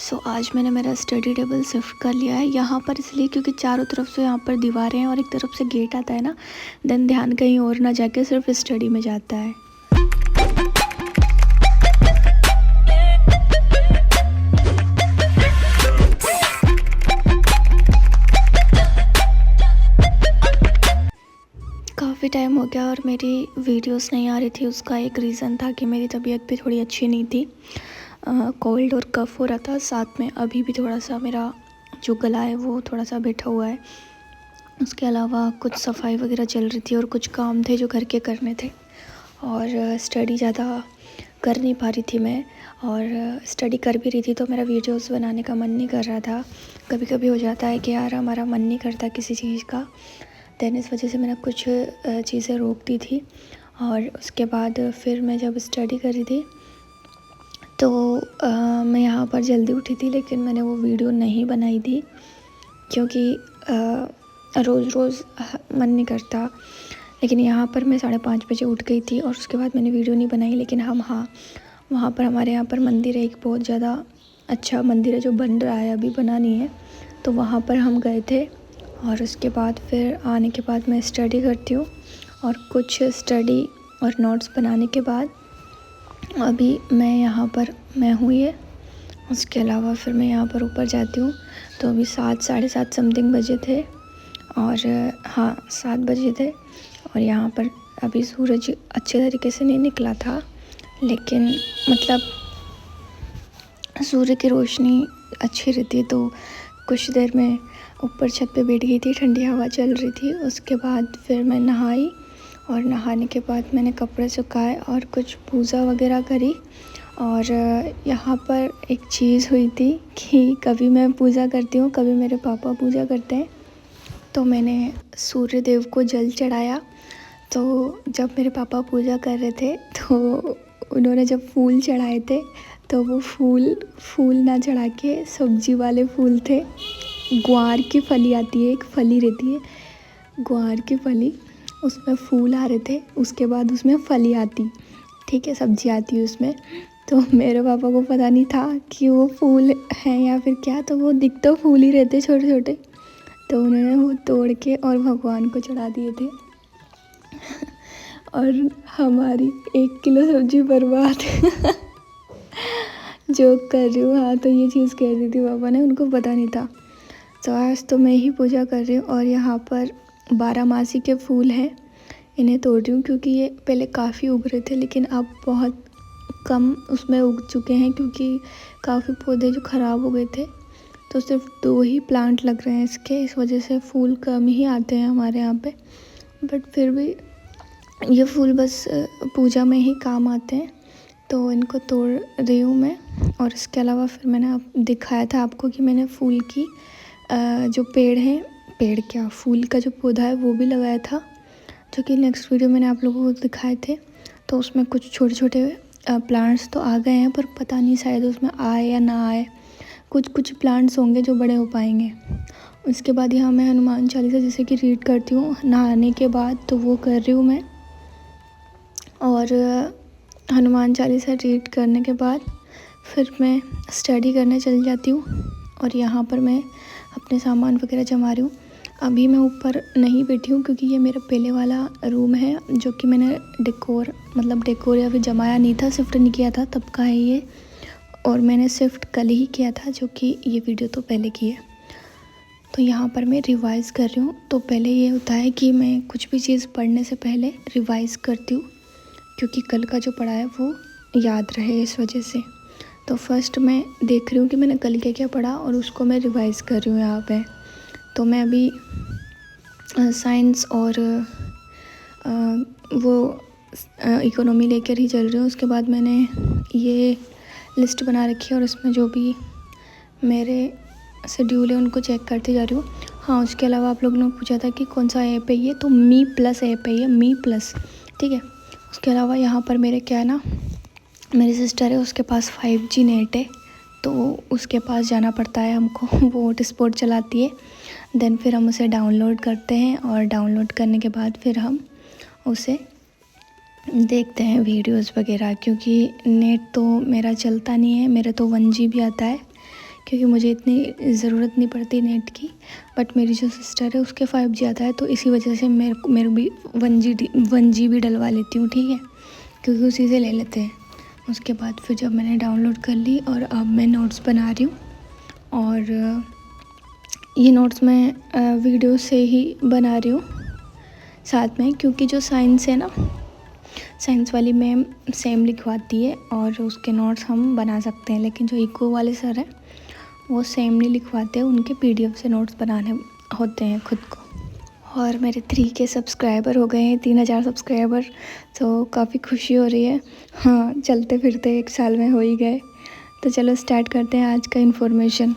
आज मैंने मेरा स्टडी टेबल शिफ्ट कर लिया है यहाँ पर, इसलिए क्योंकि चारों तरफ से यहाँ पर दीवारें हैं और एक तरफ से गेट आता है ना, देन ध्यान कहीं और ना जाके सिर्फ स्टडी में जाता है। काफ़ी टाइम हो गया और मेरी वीडियोस नहीं आ रही थी। उसका एक रीज़न था कि मेरी तबीयत भी थोड़ी अच्छी नहीं थी, कोल्ड और कफ़ हो रहा था, साथ में अभी भी थोड़ा सा मेरा जो गला है वो थोड़ा सा बैठा हुआ है। उसके अलावा कुछ सफाई वगैरह चल रही थी और कुछ काम थे जो घर के करने थे, और स्टडी ज़्यादा कर नहीं पा रही थी मैं, और स्टडी कर भी रही थी तो मेरा वीडियोस बनाने का मन नहीं कर रहा था। कभी कभी हो जाता है कि यार हमारा मन नहीं करता किसी चीज़ का, देन इस वजह से मैंने कुछ चीज़ें रोक दी थी। और उसके बाद फिर मैं जब स्टडी कर रही थी तो मैं यहाँ पर जल्दी उठी थी, लेकिन मैंने वो वीडियो नहीं बनाई थी क्योंकि रोज़ रोज़ मन नहीं करता। लेकिन यहाँ पर मैं 5:30 बजे उठ गई थी और उसके बाद मैंने वीडियो नहीं बनाई। लेकिन वहाँ पर हमारे यहाँ पर मंदिर है, एक बहुत ज़्यादा अच्छा मंदिर है जो बन रहा है, अभी बना नहीं है, तो वहाँ पर हम गए थे। और उसके बाद फिर आने के बाद मैं स्टडी करती हूँ, और कुछ स्टडी और नोट्स बनाने के बाद अभी मैं यहाँ पर हूँ ये। उसके अलावा फिर मैं यहाँ पर ऊपर जाती हूँ, तो अभी 7 साढ़े 7 समथिंग बजे थे, और 7 बजे थे। और यहाँ पर अभी सूरज अच्छे तरीके से नहीं निकला था, लेकिन मतलब सूर्य की रोशनी अच्छी रहती है, तो कुछ देर में ऊपर छत पे बैठ गई थी, ठंडी हवा चल रही थी। उसके बाद फिर मैं नहाई, और नहाने के बाद मैंने कपड़े सुखाए और कुछ पूजा वगैरह करी। और यहाँ पर एक चीज़ हुई थी कि कभी मैं पूजा करती हूँ, कभी मेरे पापा पूजा करते हैं, तो मैंने सूर्य देव को जल चढ़ाया। तो जब मेरे पापा पूजा कर रहे थे तो उन्होंने जब फूल चढ़ाए थे, तो वो फूल ना चढ़ा के सब्जी वाले फूल थे। ग्वार की फली आती है, एक फली रहती है ग्वार की फली, उसमें फूल आ रहे थे, उसके बाद उसमें फली आती, ठीक है, सब्जी आती है उसमें। तो मेरे पापा को पता नहीं था कि वो फूल हैं या फिर क्या, तो वो दिख तो फूल ही रहते छोटे छोटे, तो उन्होंने वो तोड़ के और भगवान को चढ़ा दिए थे। और हमारी 1 किलो सब्जी बर्बाद। जोक कर रही हूँ, हाँ, तो ये चीज़ कह रही थी पापा ने, उनको पता नहीं था। तो आज तो मैं ही पूजा कर रही हूँ, और यहाँ पर 12 मासी के फूल हैं, इन्हें तोड़ रही हूँ क्योंकि ये पहले काफ़ी उग रहे थे, लेकिन अब बहुत कम उसमें उग चुके हैं क्योंकि काफ़ी पौधे जो ख़राब हो गए थे, तो सिर्फ 2 ही प्लांट लग रहे हैं इसके, इस वजह से फूल कम ही आते हैं हमारे यहाँ पे। बट फिर भी ये फूल बस पूजा में ही काम आते हैं, तो इनको तोड़ रही हूँ मैं। और इसके अलावा फिर मैंने दिखाया था आपको कि मैंने फूल की जो फूल का जो पौधा है वो भी लगाया था, जो कि नेक्स्ट वीडियो मैंने आप लोगों को दिखाए थे। तो उसमें कुछ छोटे छोटे प्लांट्स तो आ गए हैं, पर पता नहीं शायद उसमें आए या ना आए, कुछ प्लांट्स होंगे जो बड़े हो पाएंगे। उसके बाद यहाँ मैं हनुमान चालीसा जैसे कि रीड करती हूँ नहाने के बाद, तो वो कर रही हूँ मैं। और हनुमान चालीसा रीड करने के बाद फिर मैं स्टडी करने चली जाती हूँ, और यहाँ पर मैं अपने सामान वगैरह जमा रही हूँ। अभी मैं ऊपर नहीं बैठी हूँ क्योंकि ये मेरा पहले वाला रूम है, जो कि मैंने डेकोर या फिर जमाया नहीं था, शिफ्ट नहीं किया था, तब का है ये। और मैंने शिफ्ट कल ही किया था, जो कि ये वीडियो तो पहले की है। तो यहाँ पर मैं रिवाइज़ कर रही हूँ। तो पहले ये होता है कि मैं कुछ भी चीज़ पढ़ने से पहले रिवाइज़ करती हूँ, क्योंकि कल का जो पढ़ा है वो याद रहे, इस वजह से। तो फर्स्ट मैं देख रही हूँ कि मैंने कल क्या क्या पढ़ा, और उसको मैं रिवाइज़ कर रही हूँ यहाँ पे। तो मैं अभी साइंस और इकोनॉमी लेकर ही चल रही हूँ। उसके बाद मैंने ये लिस्ट बना रखी है, और इसमें जो भी मेरे शेड्यूल है उनको चेक करती जा रही हूँ। हाँ, उसके अलावा आप लोगों ने पूछा था कि कौन सा ऐप है ये, तो मी प्लस ऐप है ये, मी प्लस, ठीक है। उसके अलावा यहाँ पर मेरे क्या है ना, मेरी सिस्टर है, उसके पास 5G नेट है, तो उसके पास जाना पड़ता है हमको। वो हॉटस्पॉट चलाती है, देन फिर हम उसे डाउनलोड करते हैं, और डाउनलोड करने के बाद फिर हम उसे देखते हैं वीडियोस वगैरह, क्योंकि नेट तो मेरा चलता नहीं है, मेरा तो 1 GB आता है, क्योंकि मुझे इतनी ज़रूरत नहीं पड़ती नेट की। बट मेरी जो सिस्टर है उसके 5G आता है, तो इसी वजह से मेरे भी 1 GB डलवा लेती हूँ, ठीक है, क्योंकि उसी से ले लेते हैं। उसके बाद फिर जब मैंने डाउनलोड कर ली और अब मैं नोट्स बना रही हूँ। और ये नोट्स मैं वीडियो से ही बना रही हूँ साथ में, क्योंकि जो साइंस है ना, साइंस वाली मैम सेम लिखवाती है और उसके नोट्स हम बना सकते हैं, लेकिन जो इको वाले सर हैं वो सेम नहीं लिखवाते, उनके PDF से नोट्स बनाने होते हैं खुद को। और मेरे 3K सब्सक्राइबर हो गए हैं, 3000 सब्सक्राइबर, तो काफ़ी खुशी हो रही है। हाँ, चलते फिरते 1 साल में हो ही गए। तो चलो स्टार्ट करते हैं आज का इन्फॉर्मेशन।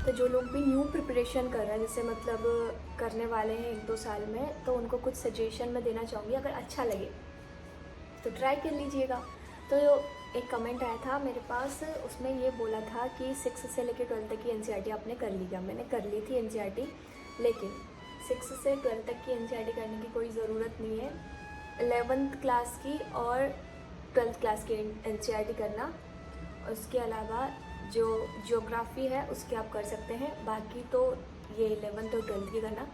तो जो लोग भी न्यू प्रिपरेशन कर रहे हैं, जैसे मतलब करने वाले हैं 1-2 साल में, तो उनको कुछ सजेशन मैं देना चाहूँगी। अगर अच्छा लगे तो ट्राई कर लीजिएगा। तो एक कमेंट आया था मेरे पास, उसमें ये बोला था कि 6 से लेकर 12 तक की NCERT आपने कर ली क्या? मैंने कर ली थी NCERT, लेकिन 6 से 12 तक की NCERT करने की कोई ज़रूरत नहीं है। 11th क्लास की और 12th क्लास की NCERT करना। उसके अलावा जो ज्योग्राफी है उसकी आप कर सकते हैं, बाकी तो ये 11th और 12th की करना।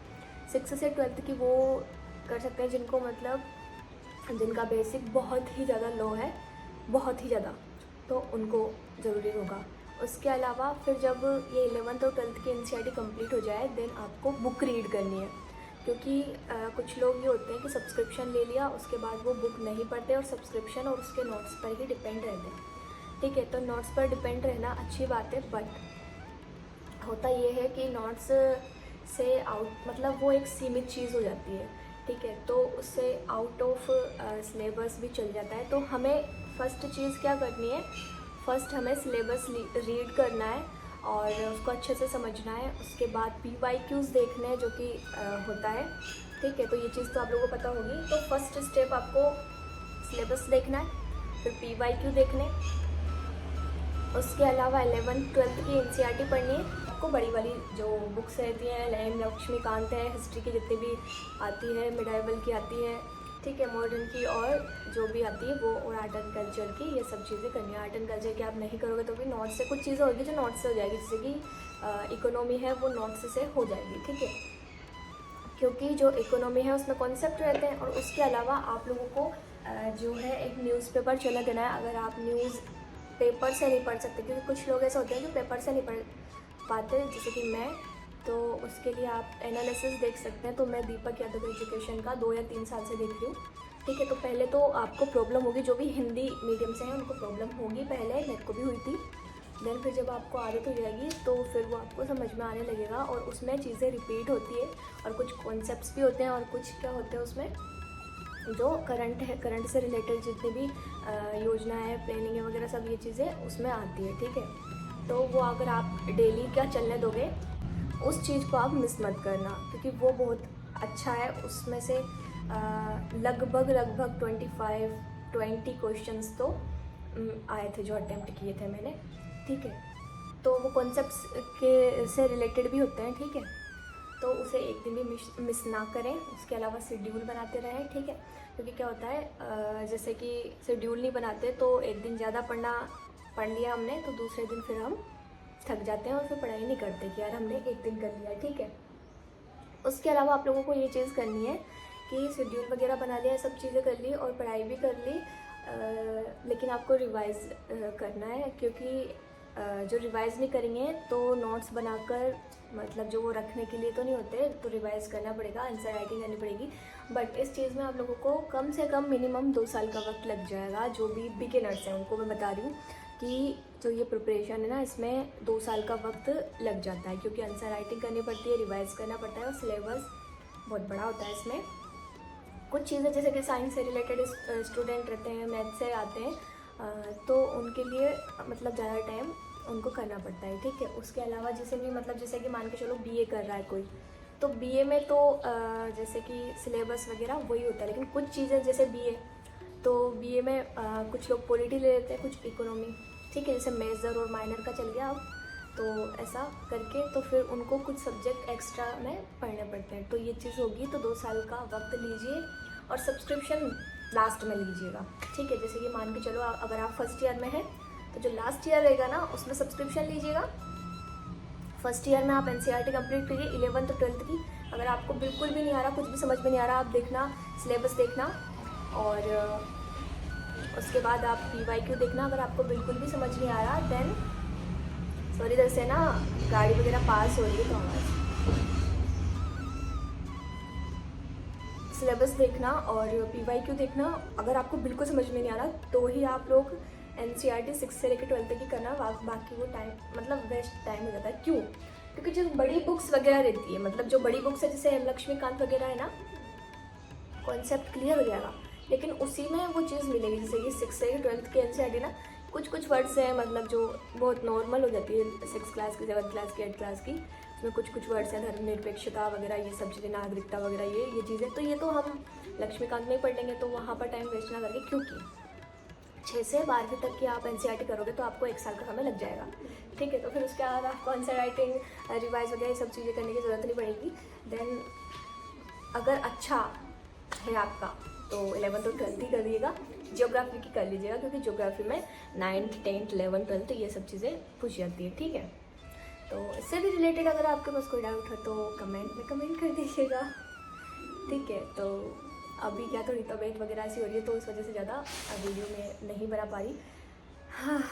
6 से 12th की वो कर सकते हैं जिनको मतलब जिनका बेसिक बहुत ही ज़्यादा लो है, बहुत ही ज़्यादा, तो उनको ज़रूरी होगा। उसके अलावा फिर जब ये 11th और 12th की NCERT कंप्लीट हो जाए, देन आपको बुक रीड करनी है, क्योंकि कुछ लोग ये होते हैं कि सब्सक्रिप्शन ले लिया, उसके बाद वो बुक नहीं पढ़ते और सब्सक्रिप्शन और उसके नोट्स पर ही डिपेंड रहते हैं, ठीक है। तो नोट्स पर डिपेंड रहना अच्छी बात है, बट होता ये है कि नोट्स से आउट मतलब वो एक सीमित चीज़ हो जाती है, ठीक है, तो उससे आउट ऑफ सिलेबस भी चल जाता है। तो हमें फर्स्ट चीज़ क्या करनी है, फर्स्ट हमें सिलेबस रीड करना है और उसको अच्छे से समझना है। उसके बाद PYQs देखने हैं, जो कि होता है, ठीक है। तो ये चीज़ तो आप लोगों को पता होगी। तो फर्स्ट स्टेप आपको सिलेबस देखना है, फिर PYQ देखने। उसके अलावा 11th 12th की NCERT पढ़नी है आपको। बड़ी वाली जो बुक्स रहती हैं, लक्ष्मीकांत है, हिस्ट्री की जितनी भी आती है, मिडाइवल की आती है, ठीक है, मॉडर्न की और जो भी आती है वो, और आर्ट एंड कल्चर की, ये सब चीज़ें करनी है। आर्ट एंड कल्चर की आप नहीं करोगे तो भी नोट्स से कुछ चीज़ें होगी जो नोट्स से हो जाएगी, जैसे कि इकोनॉमी है वो नोट्स से हो जाएगी, ठीक है, क्योंकि जो इकोनॉमी है उसमें कॉन्सेप्ट रहते हैं। और उसके अलावा आप लोगों को जो है एक न्यूज़पेपर चला देना है। अगर आप न्यूज़ पेपर से नहीं पढ़ सकते, क्योंकि कुछ लोग ऐसे होते हैं जो पेपर से नहीं पढ़ पाते, जैसे कि मैं, तो उसके लिए आप एनालिसिस देख सकते हैं। तो मैं दीपक यादव एजुकेशन का 2 या 3 साल से देख रही हूँ, ठीक है। तो पहले तो आपको प्रॉब्लम होगी, जो भी हिंदी मीडियम से हैं उनको प्रॉब्लम होगी, पहले मेरे को भी हुई थी। देन फिर जब आपको आदत हो जाएगी तो फिर वो आपको समझ में आने लगेगा, और उसमें चीज़ें रिपीट होती है और कुछ कॉन्सेप्ट्स भी होते हैं, और कुछ क्या होते हैं उसमें जो करंट है, करंट से रिलेटेड जितनी भी योजना है, प्लानिंग है वगैरह, सब ये चीज़ें उसमें आती है, ठीक है। तो वो अगर आप डेली क्या चलने दोगे, उस चीज़ को आप मिस मत करना, क्योंकि वो बहुत अच्छा है। उसमें से लगभग 20 क्वेश्चंस तो आए थे जो अटेम्प्ट किए थे मैंने, ठीक है। तो वो कॉन्सेप्ट्स के से रिलेटेड भी होते हैं, ठीक है। तो उसे एक दिन भी मिस ना करें। उसके अलावा शेड्यूल बनाते रहें, ठीक है, क्योंकि क्या होता है जैसे कि शेड्यूल नहीं बनाते तो एक दिन ज़्यादा पढ़ लिया हमने, तो दूसरे दिन फिर हम थक जाते हैं और फिर पढ़ाई नहीं करते कि यार हमने एक दिन कर लिया, ठीक है। उसके अलावा आप लोगों को ये चीज़ करनी है कि शेड्यूल वगैरह बना लिया, सब चीज़ें कर ली और पढ़ाई भी कर ली, लेकिन आपको रिवाइज़ करना है, क्योंकि जो रिवाइज़ नहीं करेंगे तो नोट्स बनाकर मतलब जो वो रखने के लिए तो नहीं होते, तो रिवाइज़ करना पड़ेगा, आंसर राइटिंग करनी पड़ेगी। बट इस चीज़ में आप लोगों को कम से कम मिनिमम 2 साल का वक्त लग जाएगा। जो भी बिगिनर्स हैं उनको मैं बता रही हूँ कि जो ये प्रिपरेशन है ना, इसमें 2 साल का वक्त लग जाता है, क्योंकि आंसर राइटिंग करनी पड़ती है, रिवाइज़ करना पड़ता है और सिलेबस बहुत बड़ा होता है। इसमें कुछ चीज़ें जैसे कि साइंस से रिलेटेड स्टूडेंट रहते हैं, मैथ से आते हैं, तो उनके लिए मतलब ज़्यादा टाइम उनको करना पड़ता है, ठीक है। उसके अलावा जैसे भी मतलब जैसे कि मान के चलो BA कर रहा है कोई, तो BA में तो जैसे कि सिलेबस वगैरह वही होता है, लेकिन कुछ चीज़ें जैसे BA, तो BA में कुछ लोग पॉलिटी ले लेते हैं, कुछ इकोनॉमी, ठीक है, जैसे मेजर और माइनर का चल गया अब, तो ऐसा करके तो फिर उनको कुछ सब्जेक्ट एक्स्ट्रा में पढ़ने पड़ते हैं। तो ये चीज़ होगी, तो 2 साल का वक्त लीजिए और सब्सक्रिप्शन लास्ट में लीजिएगा, ठीक है। जैसे कि मान के चलो अगर आप फर्स्ट ईयर में हैं तो जो लास्ट ईयर रहेगा ना उसमें सब्सक्रिप्शन लीजिएगा, फर्स्ट ईयर में आप NCERT कंप्लीट करिए 11th और 12th की। अगर आपको बिल्कुल भी नहीं आ रहा, कुछ भी समझ में नहीं आ रहा, आप देखना सिलेबस देखना, और उसके बाद आप PYQ देखना। अगर आपको बिल्कुल भी समझ नहीं आ रहा देन सॉरी, इधर से ना गाड़ी वगैरह पास हो रही है तो आवाज़। सिलेबस देखना और PYQ देखना। अगर आपको बिल्कुल समझ में नहीं आ रहा तो ही आप लोग NCERT 6 से लेकर 12 तक की करना। बाकी वो टाइम मतलब वेस्ट टाइम हो जाता है। क्यों? क्योंकि जो बड़ी बुक्स वगैरह रहती है, मतलब जो बड़ी बुक्स है जैसे लक्ष्मीकांत वगैरह है ना, कॉन्सेप्ट क्लियर हो जाएगा, लेकिन उसी में वो चीज़ मिलेगी। जैसे ये 6 से 12 की NCERT ना, कुछ वर्ड्स हैं मतलब जो बहुत नॉर्मल हो जाती है 6 क्लास की, 7 क्लास की, 8 क्लास की। उसमें कुछ वर्ड्स हैं, धर्मनिरपेक्षता वगैरह, ये सब चीज़ें, नागरिकता वगैरह, ये चीज़ें। तो ये तो हम लक्ष्मीकांत में ही पढ़ लेंगे, तो वहाँ पर टाइम वेस्ट ना करके, क्योंकि 6 से 12वीं तक की आप NCERT करोगे तो आपको 1 साल का समय लग जाएगा। ठीक है, तो फिर उसके बाद आपको आंसर राइटिंग, रिवाइज वगैरह ये सब चीज़ें करने की ज़रूरत नहीं पड़ेगी। देन अगर अच्छा है आपका तो 11th और 12th ही कर लीजिएगा। ज्योग्राफी की कर लीजिएगा, क्योंकि ज्योग्राफी में 9th 10th 11th 12th ये सब चीज़ें पूछ जाती है। ठीक है, तो इससे भी रिलेटेड अगर आपके पास कोई डाउट हो तो कमेंट में कमेंट कर दीजिएगा। ठीक है, तो अभी क्या थोड़ी तबीयत वगैरह ऐसी हो रही है तो उस वजह से ज़्यादा वीडियो में नहीं बना पा रही। हाँ,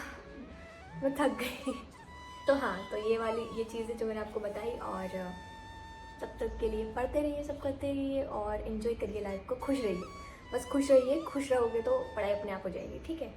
मैं थक गई। तो हाँ, तो ये चीज़ें जो मैंने आपको बताई, और तब तक के लिए पढ़ते रहिए, सब करते रहिए और इन्जॉय करिए लाइफ को, खुश रहिए। बस खुश रहिए, खुश रहोगे तो पढ़ाई अपने आप हो जाएगी। ठीक है।